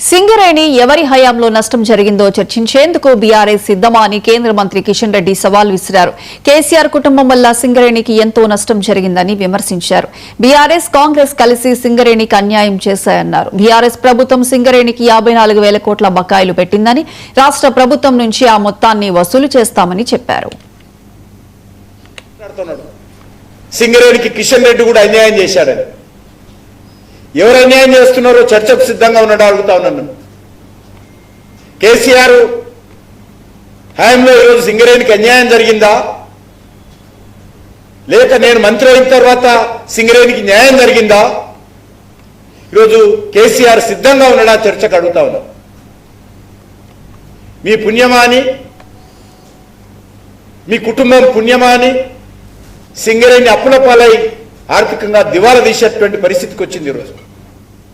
సింగరేణి ఎవరి హయాంలో నష్టం జరిగిందో చర్చించేందుకు బీఆర్ఎస్ సిద్ధమా అని కేంద్ర మంత్రి కిషన్ రెడ్డి సవాల్ విసిరారు. కేసీఆర్ కుటుంబం వల్ల సింగరేణికి ఎంతో నష్టం జరిగిందని విమర్శించారు. బీఆర్ఎస్ కాంగ్రెస్ కలిసి సింగరేణికి అన్యాయం చేశాయన్నారు. బీఆర్ఎస్ ప్రభుత్వం సింగరేణికి 54,000 కోట్ల బకాయిలు పెట్టిందని, రాష్ట్ర ప్రభుత్వం నుంచి ఆ మొత్తాన్ని వసూలు చేస్తామని చెప్పారు. సింగరేణికి కిషన్ రెడ్డి కూడా అన్యాయం చేశాడని, ఎవరు అన్యాయం చేస్తున్నారో చర్చకు సిద్ధంగా ఉన్నాడు అడుగుతా ఉన్నాను. కేసీఆర్ హయాంలో ఈరోజు సింగరేణికి అన్యాయం జరిగిందా, లేక నేను మంత్రి అయిన తర్వాత సింగరేణికి న్యాయం జరిగిందా? ఈరోజు కేసీఆర్ సిద్ధంగా ఉన్నాడా చర్చకు అడుగుతా ఉన్నాం. మీ పుణ్యమా అని, మీ కుటుంబం పుణ్యమా అని సింగరేణి అప్పుల పాలై ఆర్థికంగా దివాలా తీసేటువంటి పరిస్థితికి వచ్చింది ఈరోజు.